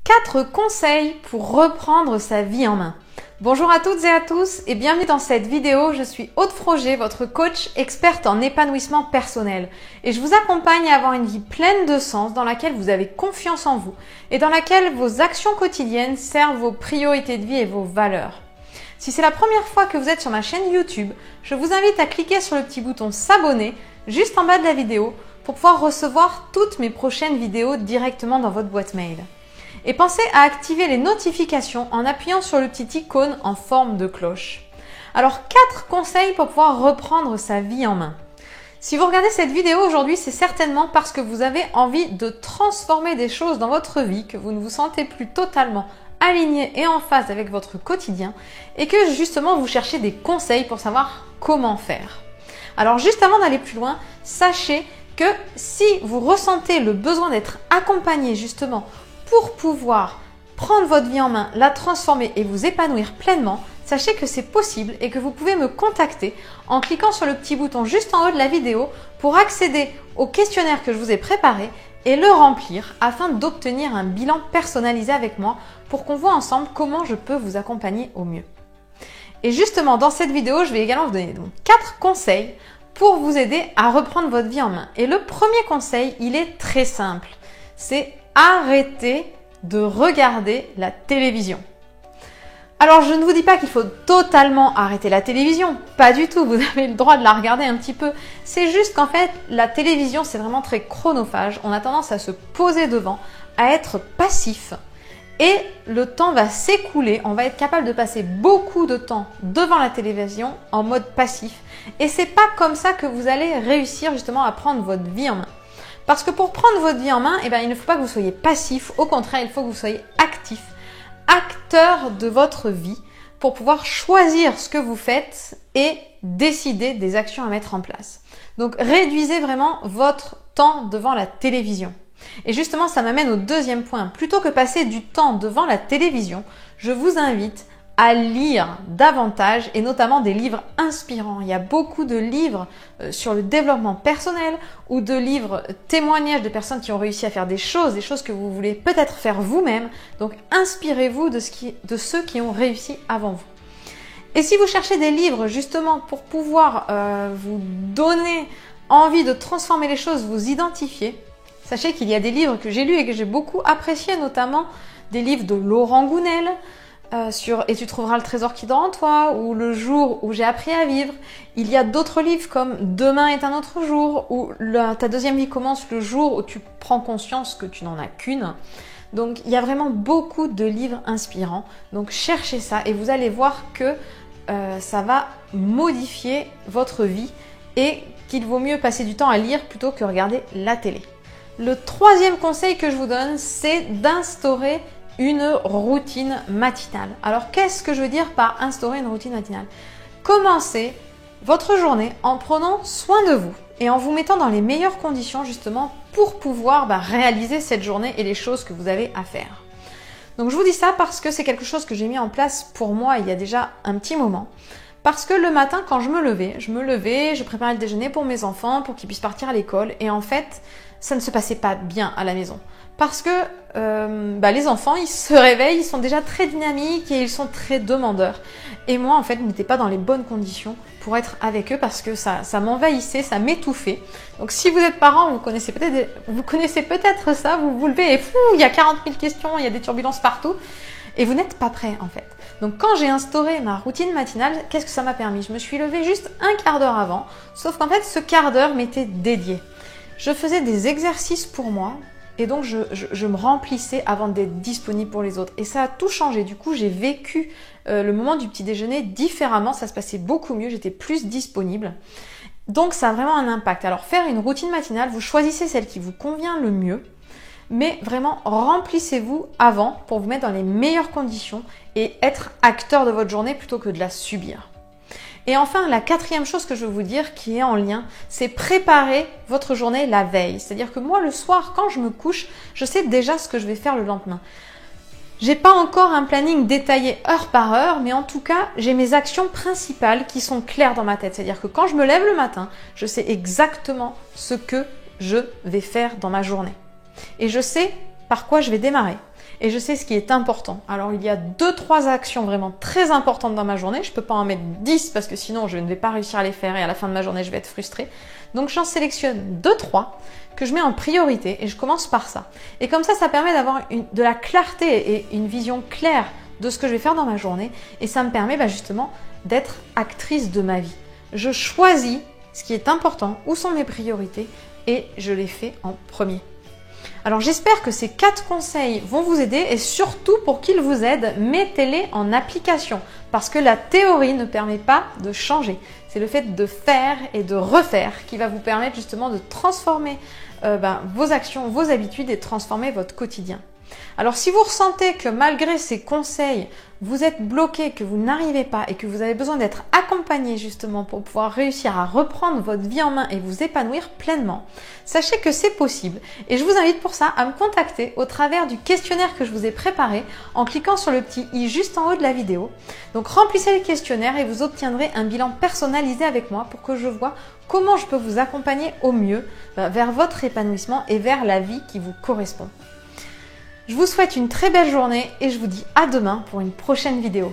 4 conseils pour reprendre sa vie en main. Bonjour à toutes et à tous et bienvenue dans cette vidéo. Je suis Aude Froger, votre coach experte en épanouissement personnel. Et je vous accompagne à avoir une vie pleine de sens dans laquelle vous avez confiance en vous et dans laquelle vos actions quotidiennes servent vos priorités de vie et vos valeurs. Si c'est la première fois que vous êtes sur ma chaîne YouTube, je vous invite à cliquer sur le petit bouton s'abonner juste en bas de la vidéo pour pouvoir recevoir toutes mes prochaines vidéos directement dans votre boîte mail. Et pensez à activer les notifications en appuyant sur le petit icône en forme de cloche. Alors 4 conseils pour pouvoir reprendre sa vie en main. Si vous regardez cette vidéo aujourd'hui, c'est certainement parce que vous avez envie de transformer des choses dans votre vie, que vous ne vous sentez plus totalement aligné et en phase avec votre quotidien et que justement vous cherchez des conseils pour savoir comment faire. Alors juste avant d'aller plus loin, sachez que si vous ressentez le besoin d'être accompagné justement pour pouvoir prendre votre vie en main, la transformer et vous épanouir pleinement, sachez que c'est possible et que vous pouvez me contacter en cliquant sur le petit bouton juste en haut de la vidéo pour accéder au questionnaire que je vous ai préparé et le remplir afin d'obtenir un bilan personnalisé avec moi pour qu'on voit ensemble comment je peux vous accompagner au mieux. Et justement, dans cette vidéo, je vais également vous donner donc 4 conseils pour vous aider à reprendre votre vie en main. Et le premier conseil, il est très simple. C'est arrêtez de regarder la télévision. Alors, je ne vous dis pas qu'il faut totalement arrêter la télévision. Pas du tout, vous avez le droit de la regarder un petit peu. C'est juste qu'en fait, la télévision, c'est vraiment très chronophage. On a tendance à se poser devant, à être passif. Et le temps va s'écouler. On va être capable de passer beaucoup de temps devant la télévision en mode passif. Et c'est pas comme ça que vous allez réussir justement à prendre votre vie en main. Parce que pour prendre votre vie en main, il ne faut pas que vous soyez passif. Au contraire, il faut que vous soyez actif, acteur de votre vie pour pouvoir choisir ce que vous faites et décider des actions à mettre en place. Donc, réduisez vraiment votre temps devant la télévision. Et justement, ça m'amène au deuxième point. Plutôt que passer du temps devant la télévision, je vous invite à lire davantage et notamment des livres inspirants. Il y a beaucoup de livres sur le développement personnel ou de livres témoignages de personnes qui ont réussi à faire des choses que vous voulez peut-être faire vous-même. Donc inspirez-vous de ceux qui ont réussi avant vous. Et si vous cherchez des livres justement pour pouvoir vous donner envie de transformer les choses, vous identifier, sachez qu'il y a des livres que j'ai lus et que j'ai beaucoup appréciés, notamment des livres de Laurent Gounel, sur « Et tu trouveras le trésor qui dort en toi » ou « Le jour où j'ai appris à vivre ». Il y a d'autres livres comme « Demain est un autre jour » ou « Ta deuxième vie commence le jour où tu prends conscience que tu n'en as qu'une ». Donc il y a vraiment beaucoup de livres inspirants. Donc cherchez ça et vous allez voir que ça va modifier votre vie et qu'il vaut mieux passer du temps à lire plutôt que regarder la télé. Le troisième conseil que je vous donne, c'est d'instaurer une routine matinale. Alors, qu'est-ce que je veux dire par instaurer une routine matinale? Commencez votre journée en prenant soin de vous et en vous mettant dans les meilleures conditions justement pour pouvoir réaliser cette journée et les choses que vous avez à faire. Donc, je vous dis ça parce que c'est quelque chose que j'ai mis en place pour moi il y a déjà un petit moment. Parce que le matin, quand je me levais, je préparais le déjeuner pour mes enfants pour qu'ils puissent partir à l'école et en fait, ça ne se passait pas bien à la maison. Parce que les enfants, ils se réveillent, ils sont déjà très dynamiques et ils sont très demandeurs. Et moi, en fait, je n'étais pas dans les bonnes conditions pour être avec eux parce que ça m'envahissait, ça m'étouffait. Donc, si vous êtes parent, vous connaissez peut-être ça, vous vous levez et il y a 40 000 questions, il y a des turbulences partout. Et vous n'êtes pas prêt, en fait. Donc, quand j'ai instauré ma routine matinale, qu'est-ce que ça m'a permis? Je me suis levée juste un quart d'heure avant, sauf qu'en fait, ce quart d'heure m'était dédié. Je faisais des exercices pour moi et donc je me remplissais avant d'être disponible pour les autres. Et ça a tout changé. Du coup, j'ai vécu le moment du petit déjeuner différemment. Ça se passait beaucoup mieux. J'étais plus disponible. Donc, ça a vraiment un impact. Alors, faire une routine matinale, vous choisissez celle qui vous convient le mieux. Mais vraiment, remplissez-vous avant pour vous mettre dans les meilleures conditions et être acteur de votre journée plutôt que de la subir. Et enfin, la quatrième chose que je veux vous dire qui est en lien, c'est préparer votre journée la veille. C'est-à-dire que moi, le soir, quand je me couche, je sais déjà ce que je vais faire le lendemain. J'ai pas encore un planning détaillé heure par heure, mais en tout cas, j'ai mes actions principales qui sont claires dans ma tête. C'est-à-dire que quand je me lève le matin, je sais exactement ce que je vais faire dans ma journée. Et je sais par quoi je vais démarrer. et je sais ce qui est important. Alors il y a 2-3 actions vraiment très importantes dans ma journée. Je ne peux pas en mettre 10 parce que sinon je ne vais pas réussir à les faire et à la fin de ma journée je vais être frustrée. Donc j'en sélectionne 2-3 que je mets en priorité et je commence par ça. Et comme ça permet d'avoir de la clarté et une vision claire de ce que je vais faire dans ma journée et ça me permet justement d'être actrice de ma vie. Je choisis ce qui est important, où sont mes priorités et je les fais en premier. Alors j'espère que ces 4 conseils vont vous aider et surtout pour qu'ils vous aident, mettez-les en application parce que la théorie ne permet pas de changer. C'est le fait de faire et de refaire qui va vous permettre justement de transformer vos actions, vos habitudes et de transformer votre quotidien. Alors si vous ressentez que malgré ces conseils, vous êtes bloqué, que vous n'arrivez pas et que vous avez besoin d'être accompagné justement pour pouvoir réussir à reprendre votre vie en main et vous épanouir pleinement, sachez que c'est possible et je vous invite pour ça à me contacter au travers du questionnaire que je vous ai préparé en cliquant sur le petit i juste en haut de la vidéo. Donc remplissez le questionnaire et vous obtiendrez un bilan personnalisé avec moi pour que je vois comment je peux vous accompagner au mieux vers votre épanouissement et vers la vie qui vous correspond. Je vous souhaite une très belle journée et je vous dis à demain pour une prochaine vidéo.